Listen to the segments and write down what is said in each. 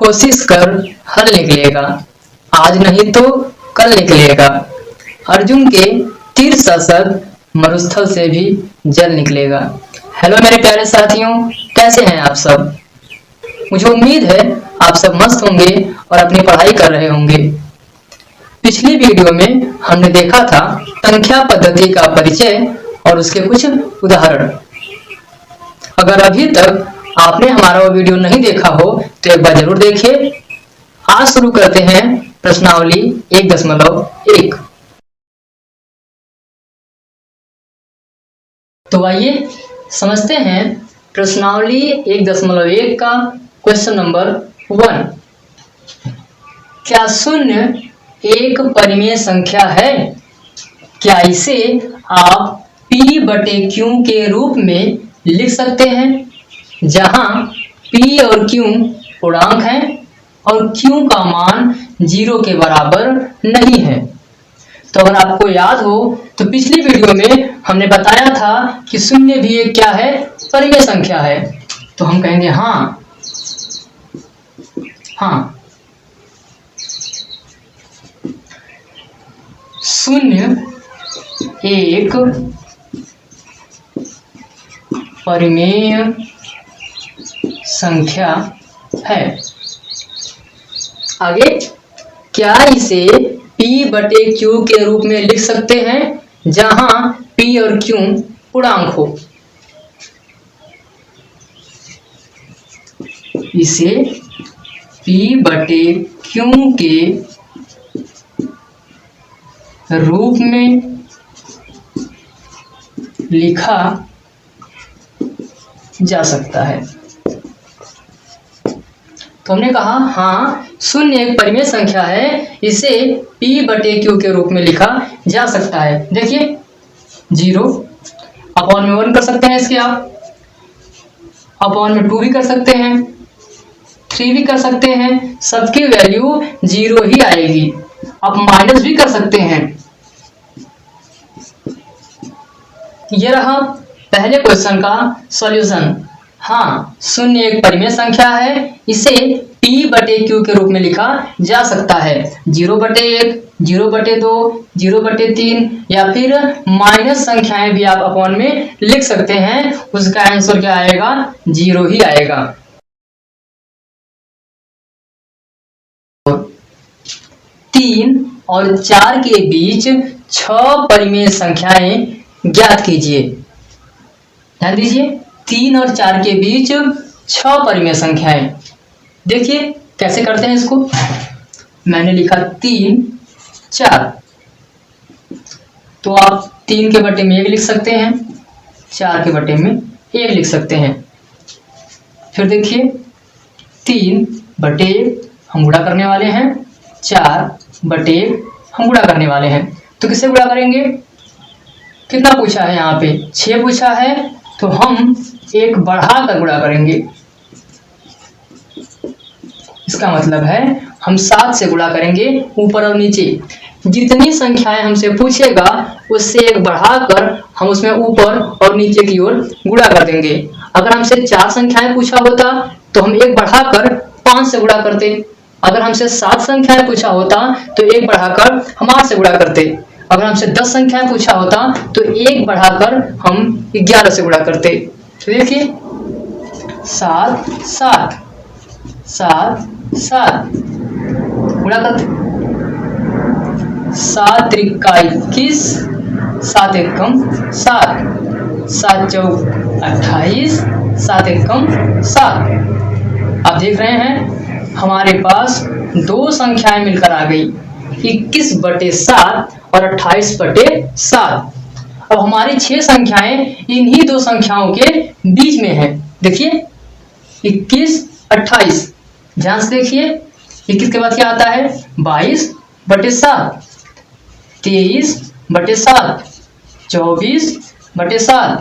कोशिश कर हल निकलेगा, आज नहीं तो कल निकलेगा। अर्जुन के तीर सशद मरुस्थल से भी जल निकलेगा। हेलो मेरे प्यारे साथियों, कैसे हैं आप सब? मुझे उम्मीद है आप सब मस्त होंगे और अपनी पढ़ाई कर रहे होंगे। पिछली वीडियो में हमने देखा था संख्या पद्धति का परिचय और उसके कुछ उदाहरण। अगर अभी तक आपने हमारा वो वीडियो नहीं देखा हो तो एक बार जरूर देखिए। आज शुरू करते हैं प्रश्नावली 1.1। तो आइए समझते हैं प्रश्नावली 1.1 का क्वेश्चन नंबर 1। क्या शून्य एक परिमेय संख्या है? क्या इसे आप P/Q के रूप में लिख सकते हैं, जहां P और Q पूर्णांक हैं और Q का मान 0 के बराबर नहीं है। तो अगर आपको याद हो तो पिछली वीडियो में हमने बताया था कि शून्य भी एक क्या है, परिमेय संख्या है। तो हम कहेंगे हाँ, शून्य एक परिमेय संख्या है। आगे, क्या इसे P/Q के रूप में लिख सकते हैं, जहां P और Q पूर्णांक हो? इसे P/Q के रूप में लिखा जा सकता है। तो हमने कहा हाँ, शून्य एक परिमेय संख्या है, इसे P/Q के रूप में लिखा जा सकता है। देखिए 0/1 कर सकते हैं, इसके आप /2 भी कर सकते हैं, 3 भी कर सकते हैं, सबकी वैल्यू 0 ही आएगी। आप माइनस भी कर सकते हैं। ये रहा पहले क्वेश्चन का सॉल्यूशन। हाँ, शून्य एक परिमेय संख्या है, इसे P/Q के रूप में लिखा जा सकता है। 0/1, 0/2, 0/3 या फिर माइनस संख्याएं भी आप अपॉन में लिख सकते हैं। उसका आंसर क्या आएगा? 0 ही आएगा। 3 और 4 के बीच 6 परिमेय संख्याएं ज्ञात कीजिए। ध्यान दीजिए, 3 और 4 के बीच 6 परिमेय संख्याएं। देखिए कैसे करते हैं इसको। मैंने लिखा 3, 4, तो आप 3 के बटे में 1 लिख सकते हैं, 4 के बटे में 1 लिख सकते हैं। फिर देखिए 3/1 हम गुणा करने वाले हैं, 4/1 हम गुणा करने वाले हैं। तो किससे गुणा करेंगे? कितना पूछा है? यहाँ पे 6 पूछा है, तो हम 1 बढ़ा कर गुणा करेंगे। इसका मतलब है हम 7 से गुणा करेंगे, ऊपर और नीचे जितनी संख्याएं हमसे पूछेगा उससे 1 बढ़ाकर हम उसमें ऊपर और नीचे की ओर गुणा कर देंगे। अगर हमसे 4 संख्याएं पूछा होता तो हम 1 बढ़ाकर 5 से गुणा करते। अगर हमसे 7 संख्याएं पूछा होता तो 1 बढ़ाकर हम 8 से गुणा करते। अगर हमसे 10 संख्याएं पूछा होता तो 1 बढ़ाकर हम 11 से गुणा करते। तो देखिए 7, 7, 7, 7 गुणा करते। 7 त्रिका 21, 7 एकम 7, 7 चौक 28, 7 एकम 7। आप देख रहे हैं हमारे पास 2 संख्याएं मिलकर आ गई, 21/7 और 28/7। अब हमारी 6 संख्याएं इन्हीं 2 संख्याओं के बीच में है। देखिए 21, 28, ध्यान से देखिए। 21 के बाद क्या आता है? 22/7, 23/7, 24/7,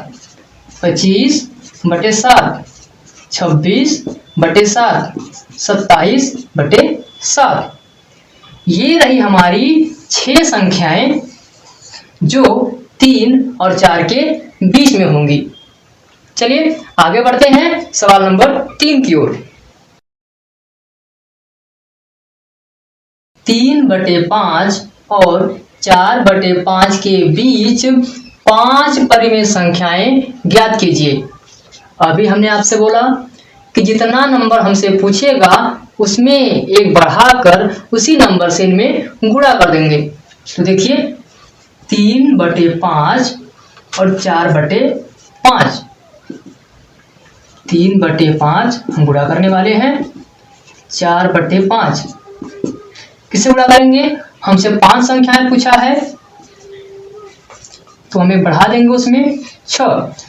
25/7, 26/7, 27/7। ये रही हमारी 6 संख्याएं जो 3 और 4 के बीच में होंगी। चलिए आगे बढ़ते हैं सवाल नंबर 3 की ओर। 3/5 और 4/5 के बीच 5 परिमेय संख्याएं ज्ञात कीजिए। अभी हमने आपसे बोला कि जितना नंबर हमसे पूछेगा उसमें एक बढ़ाकर उसी नंबर से इनमें गुणा कर देंगे। तो देखिए 3/5 और 4/5, 3/5 हम गुणा करने वाले हैं, 4/5 किससे गुणा करेंगे? हमसे 5 संख्याएं पूछा है तो हमें बढ़ा देंगे उसमें 6,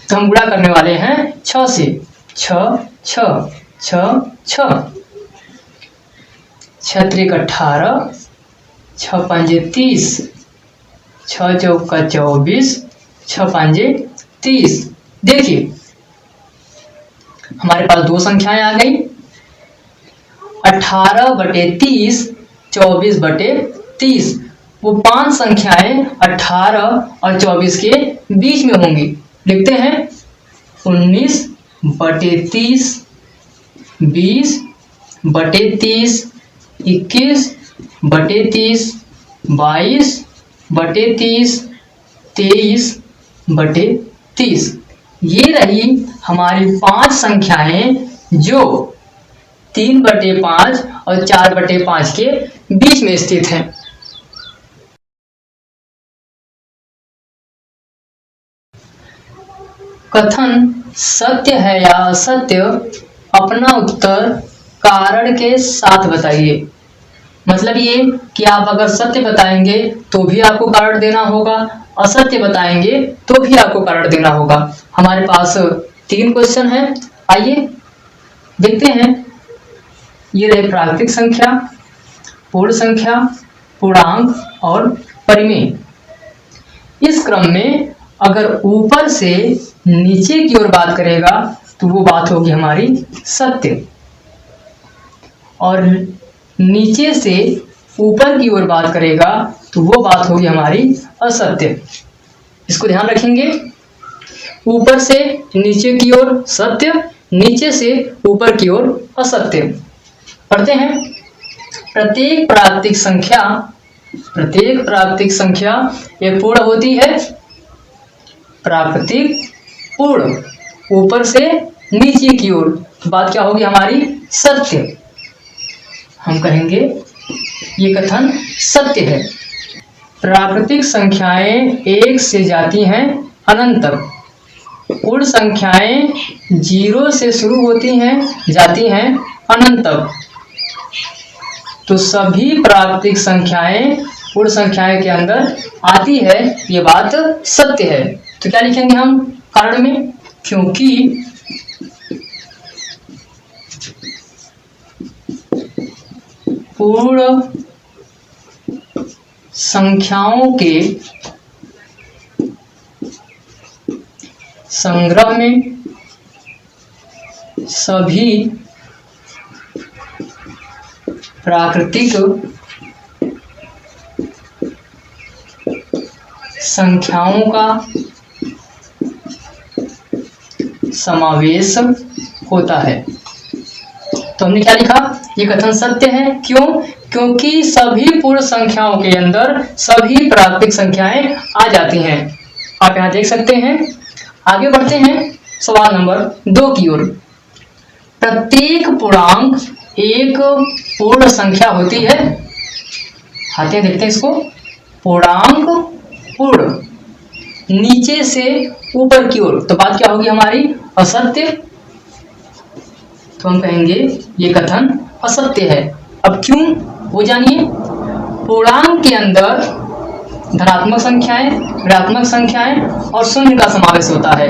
तो हम गुणा करने वाले हैं 6 से, 6 6 6 6, 6 त्रिक 18, 6 पंजे 30, 6 चौका 24, 6 पंजे 30। देखिए हमारे पास दो संख्याएं आ गई, 18/30, 24/30। वो 5 संख्याएं 18 और 24 के बीच में होंगी। लिखते हैं 19/30, 20/30, 21/30, 22/30, 23/30। ये रही हमारी 5 संख्याएं जो 3/5 और 4/5 के बीच में स्थित हैं। कथन सत्य है या असत्य, अपना उत्तर कारण के साथ बताइए। मतलब ये कि आप अगर सत्य बताएंगे तो भी आपको कारण देना होगा, असत्य बताएंगे तो भी आपको कारण देना होगा। हमारे पास 3 क्वेश्चन है, आइए देखते हैं। ये रहे प्राकृतिक संख्या, पूर्ण संख्या, पूर्णांक और परिमेय। इस क्रम में अगर ऊपर से नीचे की ओर बात करेगा तो वो बात होगी हमारी सत्य, और नीचे से ऊपर की ओर बात करेगा तो वो बात होगी हमारी असत्य। इसको ध्यान रखेंगे, ऊपर से नीचे की ओर सत्य, नीचे से ऊपर की ओर असत्य। पढ़ते हैं। प्रत्येक प्राकृतिक संख्या एक पूर्ण होती है। प्राकृतिक पूर्ण, ऊपर से नीचे की ओर, तो बात क्या होगी हमारी सत्य। हम कहेंगे ये कथन सत्य है। प्राकृतिक संख्याएं 1 से जाती हैं अनंत तक, पूर्ण संख्याएं 0 से शुरू होती हैं जाती हैं अनंत तक। तो सभी प्राकृतिक संख्याएं पूर्ण संख्याएं के अंदर आती है, ये बात सत्य है। तो क्या लिखेंगे हम कारण में? क्योंकि पूर्ण संख्याओं के संग्रह में सभी प्राकृतिक संख्याओं का समावेश होता है। तो हमने क्या लिखा? ये कथन सत्य है। क्यों? क्योंकि सभी पूर्ण संख्याओं के अंदर सभी प्राकृतिक संख्याएं आ जाती हैं। आप यहाँ देख सकते हैं। आगे बढ़ते हैं सवाल नंबर 2 की ओर। प्रत्येक पूर्णांक एक पूर्ण संख्या होती है। आते हैं, देखते हैं इसको। पूर्णांक पूर्ण, नीचे से ऊपर की ओर, तो बात क्या होगी हमारी असत्य। तो हम कहेंगे ये कथन असत्य है। अब क्यों, वो जानिए। पूर्णांक के अंदर धनात्मक संख्याएं, ऋणात्मक संख्याएं और शून्य का समावेश होता है,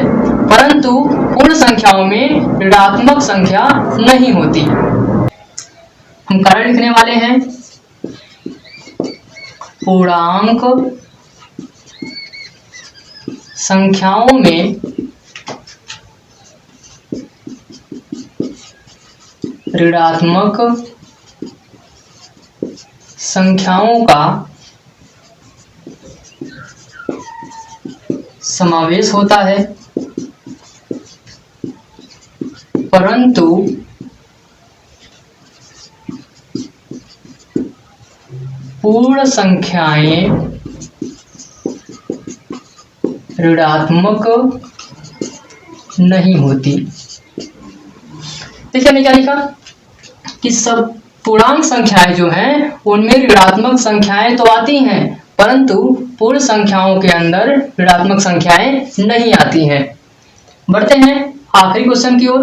परंतु पूर्ण संख्याओं में ऋणात्मक संख्या नहीं होती। हम कारण लिखने वाले हैं। पूर्णांक संख्याओं में ऋणात्मक संख्याओं का समावेश होता है, परंतु पूर्ण संख्याएं ऋणात्मक नहीं होती। देखिए हमने क्या लिखा कि सब पूर्णांक संख्याएं जो हैं उनमें ऋणात्मक संख्याएं तो आती हैं, परंतु पूर्ण संख्याओं के अंदर ऋणात्मक संख्याएं नहीं आती हैं। बढ़ते हैं आखिरी क्वेश्चन की ओर।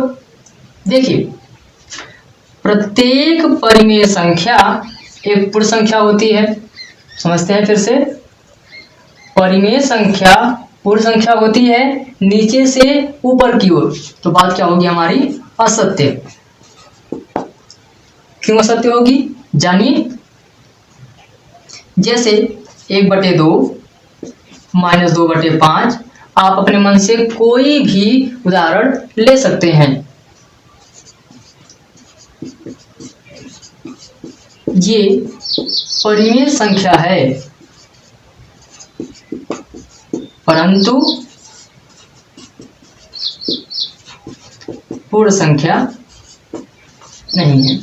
देखिए, प्रत्येक परिमेय संख्या एक पूर्ण संख्या होती है। समझते हैं फिर से, परिमेय संख्या पूर्ण संख्या होती है नीचे से ऊपर की ओर। तो बात क्या होगी हमारी? असत्य। क्यों असत्य होगी? जानिए। जैसे 1/2 -2/5, आप अपने मन से कोई भी उदाहरण ले सकते हैं। ये परिमेय संख्या है, परंतु पूर्ण संख्या नहीं है।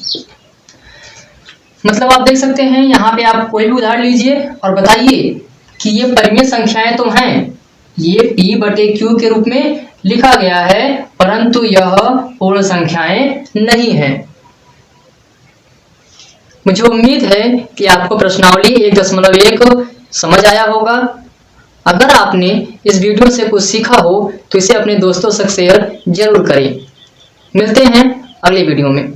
मतलब आप देख सकते हैं यहाँ पे आप कोई भी उदाहरण लीजिए और बताइए कि ये परिमेय संख्याएं तो हैं, ये P/Q के रूप में लिखा गया है, परंतु यह पूर्ण संख्याएं नहीं है। मुझे उम्मीद है कि आपको प्रश्नावली 1.1 समझ आया होगा। अगर आपने इस वीडियो से कुछ सीखा हो तो इसे अपने दोस्तों से शेयर जरूर करें। मिलते हैं अगले वीडियो में।